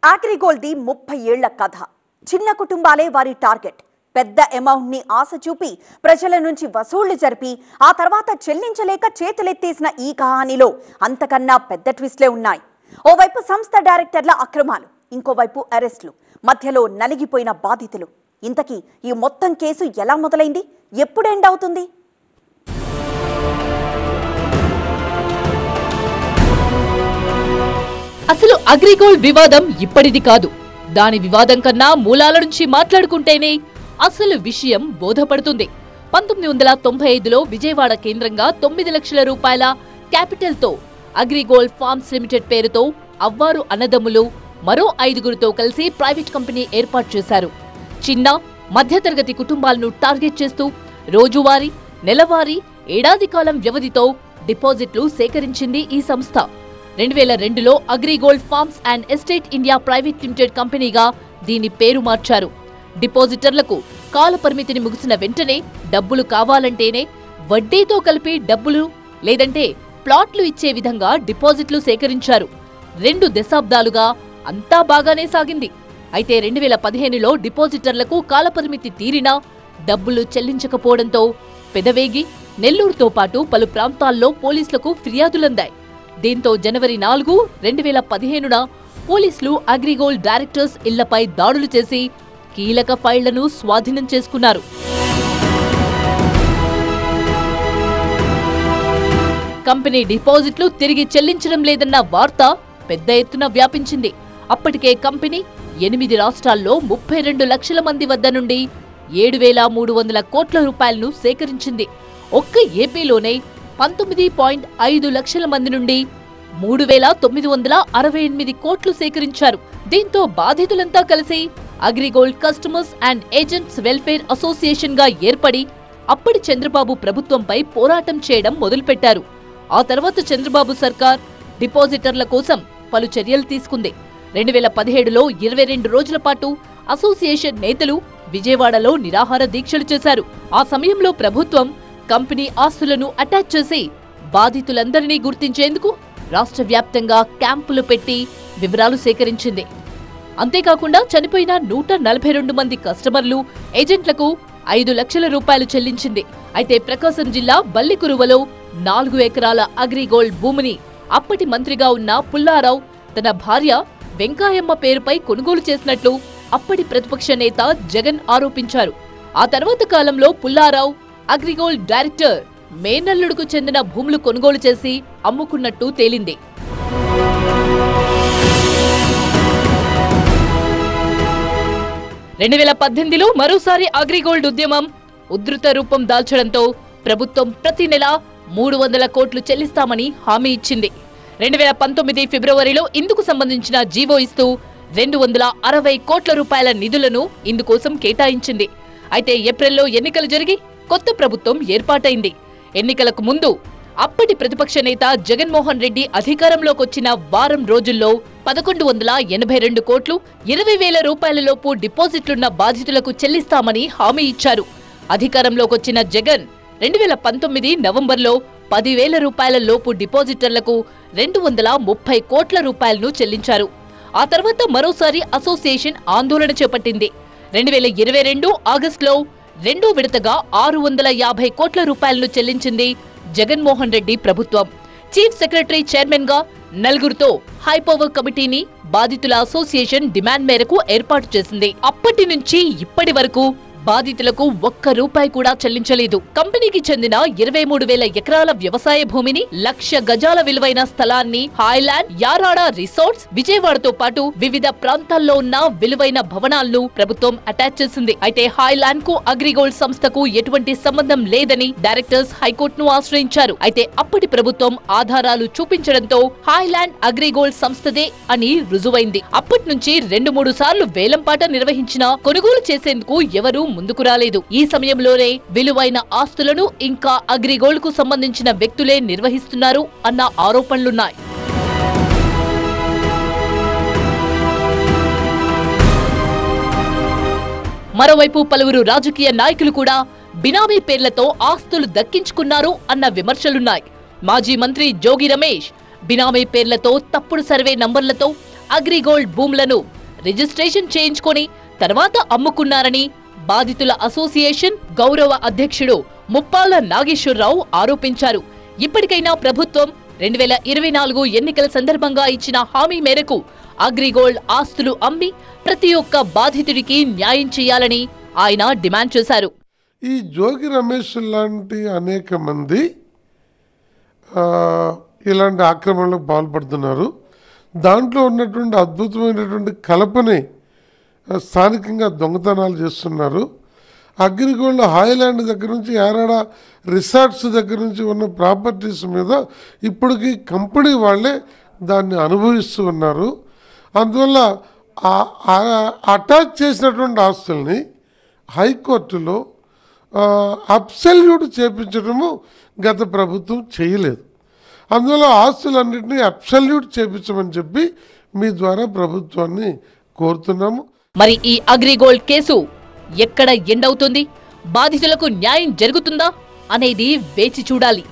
అగ్రిగోల్డ్ది 30 ఏళ్ల కథ. చిన్న కుటుంబాలే వారి టార్గెట్. పెద్ద అమౌంట్ ని ఆశ చూపి ప్రజల నుంచి వసూళ్లు జరిపి ఆ తర్వాత చెల్లించలేక చేతులెత్తేసిన ఈ కహానీలో అంతకన్నా పెద్ద ట్విస్ట్లే ఉన్నాయి. ఓవైపు సంస్థ డైరెక్టర్ల అక్రమాలు, ఇంకోవైపు అరెస్టులు, మధ్యలో నలిగిపోయిన బాధితులు. ఇంతకీ ఈ మొత్తం కేసు ఎలా మొదలైంది, ఎప్పుడు ఎండ్ అవుతుంది? అసలు అగ్రిగోల్డ్ వివాదం ఇప్పటిది కాదు. దాని వివాదం కన్నా మూలాల నుంచి మాట్లాడుకుంటేనే అసలు విషయం బోధపడుతుంది. 1995లో విజయవాడ కేంద్రంగా 9 లక్షల రూపాయల క్యాపిటల్తో అగ్రిగోల్డ్ ఫార్మ్స్ లిమిటెడ్ పేరుతో అవ్వారు అన్నదమ్ములు మరో 5గురితో కలిసి ప్రైవేట్ కంపెనీ ఏర్పాటు చేశారు. చిన్న మధ్యతరగతి కుటుంబాలను టార్గెట్ చేస్తూ రోజువారీ, నెలవారీ, ఏడాది కాలం వ్యవధితో డిపాజిట్లు సేకరించింది ఈ సంస్థ. 2002లో AgriGold farms and estate India private limited కంపెనీగా దీని పేరు మార్చారు. డిపాజిటర్లకు కాల పరిమితిని ముగిసిన వెంటనే డబ్బులు కావాలంటేనే వడ్డీతో కలిపి డబ్బులు లేదంటే ప్లాట్లు ఇచ్చే విధంగా డిపాజిట్లు సేకరించారు. 2 దశాబ్దాలుగా అంతా బాగానే సాగింది. అయితే 2015లో డిపాజిటర్లకు కాలపరిమితి తీరినా డబ్బులు చెల్లించకపోవడంతో పెదవేగి, నెల్లూరుతో పాటు పలు ప్రాంతాల్లో పోలీసులకు ఫిర్యాదులందాయి. దీంతో జనవరి 4, 2015న పోలీసులు అగ్రిగోల్డ్ డైరెక్టర్స్ ఇళ్లపై దాడులు చేసి కీలక ఫైళ్లను స్వాధీనం చేసుకున్నారు. కంపెనీ డిపాజిట్లు తిరిగి చెల్లించడం లేదన్న వార్త పెద్ద ఎత్తున వ్యాపించింది. అప్పటికే కంపెనీ 8 రాష్ట్రాల్లో 32 లక్షల మంది వద్ద నుండి 7,300 కోట్ల రూపాయలను సేకరించింది. ఒక్క ఏపీలోనే 19.5 లక్షల మంది నుండి 3,968 కోట్లు సేకరించారు. దీంతో బాధితులంతా కలిసి AgriGold customers and agents welfare association గా ఏర్పడి అప్పటి చంద్రబాబు ప్రభుత్వంపై పోరాటం చేయడం మొదలుపెట్టారు. ఆ తర్వాత చంద్రబాబు సర్కార్ డిపాజిటర్ల కోసం పలు చర్యలు తీసుకుంది. 2017లో 22 రోజుల పాటు అసోసియేషన్ నేతలు విజయవాడలో నిరాహార దీక్షలు చేశారు. ఆ సమయంలో ప్రభుత్వం కంపెనీ ఆస్తులను అటాచ్ చేసి బాధితులందరినీ గుర్తించేందుకు రాష్ట్ర వ్యాప్తంగా క్యాంపులు పెట్టి వివరాలు సేకరించింది. అంతేకాకుండా చనిపోయిన 142 మంది కస్టమర్లు, ఏజెంట్లకు 5 లక్షల రూపాయలు చెల్లించింది. అయితే ప్రకాశం జిల్లా బల్లికురువలో 4 ఎకరాల అగ్రిగోల్డ్ భూమిని అప్పటి మంత్రిగా ఉన్న పుల్లారావు తన భార్య వెంకాయమ్మ పేరుపై కొనుగోలు చేసినట్లు అప్పటి ప్రతిపక్ష నేత జగన్ ఆరోపించారు. ఆ తర్వాత కాలంలో పుల్లారావు అగ్రిగోల్డ్ డైరెక్టర్ మేనల్లుడుకు చెందిన భూములు కొనుగోలు చేసి అమ్ముకున్నట్టు తేలింది. రెండు 2018లో మరోసారి అగ్రిగోల్డ్ ఉద్యమం ఉధృత రూపం దాల్చడంతో ప్రభుత్వం ప్రతి నెల 300 కోట్లు చెల్లిస్తామని హామీ ఇచ్చింది. 2019 ఫిబ్రవరిలో ఇందుకు సంబంధించిన జీవో ఇస్తూ 260 కోట్ల రూపాయల నిధులను ఇందుకోసం కేటాయించింది. అయితే ఏప్రిల్లో ఎన్నికలు జరిగి కొత్త ప్రభుత్వం ఏర్పాటైంది. ఎన్నికలకు ముందు అప్పటి ప్రతిపక్ష నేత జగన్మోహన్ రెడ్డి అధికారంలోకొచ్చిన వారం రోజుల్లో 1182 కోట్లు, 20,000 రూపాయలలోపు డిపాజిట్లున్న బాధితులకు చెల్లిస్తామని హామీ ఇచ్చారు. అధికారంలోకొచ్చిన జగన్ 2019 నవంబర్లో 10,000 రూపాయల లోపు డిపాజిటర్లకు 230 కోట్ల రూపాయలను చెల్లించారు. ఆ తర్వాత మరోసారి అసోసియేషన్ ఆందోళన చేపట్టింది. 2022 ఆగస్టులో 2వ విడతగా 650 కోట్ల రూపాయలను చెల్లించింది జగన్మోహన్ రెడ్డి ప్రభుత్వం. చీఫ్ సెక్రటరీ చైర్మన్ గా 4గురితో హైపవర్ కమిటీని బాధితుల అసోసియేషన్ డిమాండ్ మేరకు ఏర్పాటు చేసింది. అప్పటి నుంచి ఇప్పటి వరకు బాధితులకు ఒక్క రూపాయి కూడా చెల్లించలేదు. కంపెనీకి చెందిన 23,000 ఎకరాల వ్యవసాయ భూమిని, 1,00,000 గజాల విలువైన స్థలాన్ని హాయ్లాండ్, యారాడ రిసార్ట్స్, విజయవాడతో పాటు వివిధ ప్రాంతాల్లో ఉన్న విలువైన భవనాలను ప్రభుత్వం అటాచ్ చేసింది. అయితే హాయ్లాండ్ కు అగ్రిగోల్డ్ సంస్థకు ఎటువంటి సంబంధం లేదని డైరెక్టర్స్ హైకోర్టును ఆశ్రయించారు. అయితే అప్పటి ప్రభుత్వం ఆధారాలు చూపించడంతో హాయ్లాండ్ అగ్రిగోల్డ్ సంస్థదే అని రుజువైంది. అప్పటి నుంచి 2-3 సార్లు వేలంపాట నిర్వహించినా కొనుగోలు చేసేందుకు ఎవరూ ముందుకు రాలేదు. ఈ సమయంలోనే విలువైన ఆస్తులను ఇంకా అగ్రిగోల్డ్ కు సంబంధించిన వ్యక్తులే నిర్వహిస్తున్నారు అన్న ఆరోపణలున్నాయి. మరోవైపు పలువురు రాజకీయ నాయకులు కూడా బినామీ పేర్లతో ఆస్తులు దక్కించుకున్నారు అన్న విమర్శలున్నాయి. మాజీ మంత్రి జోగి రమేష్ బినామీ పేర్లతో, తప్పుడు సర్వే నంబర్లతో అగ్రిగోల్డ్ భూములను రిజిస్ట్రేషన్ చేయించుకొని తర్వాత అమ్ముకున్నారని బాధితుల అసోసియేషన్ గౌరవ అధ్యక్షుడు ముప్పాల నాగేశ్వరరావు ఆరోపించారు. ఇప్పటికైనా ప్రభుత్వం 2024 ఎన్నికల సందర్భంగా ఇచ్చిన హామీ మేరకు అగ్రిగోల్డ్ ఆస్తులు అమ్మి ప్రతి ఒక్క బాధితుడికి న్యాయం చేయాలని ఆయన డిమాండ్ చేశారు. ఈ జోగి రమేష్ లాంటి అనేక మంది ఇలాంటి ఆక్రమణలకు పాల్పడుతున్నారు. దాంట్లో ఉన్నటువంటి అద్భుతమైనటువంటి కలపని స్థానికంగా దొంగతనాలు చేస్తున్నారు. అగ్రిగోల్డ్ హాయిలాండ్ దగ్గర నుంచి యారాడ రిసార్ట్స్ దగ్గర నుంచి ఉన్న ప్రాపర్టీస్ మీద ఇప్పటికీ కంపెనీ వాళ్ళే దాన్ని అనుభవిస్తూ ఉన్నారు. అందువల్ల అటాచ్ చేసినటువంటి ఆస్తుల్ని హైకోర్టులో అబ్సల్యూట్ చేపించడము గత ప్రభుత్వం చేయలేదు. అందువల్ల ఆస్తులన్నింటినీ అబ్సల్యూట్ చేపించమని చెప్పి మీ ద్వారా ప్రభుత్వాన్ని కోరుతున్నాము. మరి ఈ అగ్రిగోల్డ్ కేసు ఎక్కడ ఎండ్ అవుతుంది? బాధితులకు న్యాయం జరుగుతుందా అనేది వేచి చూడాలి.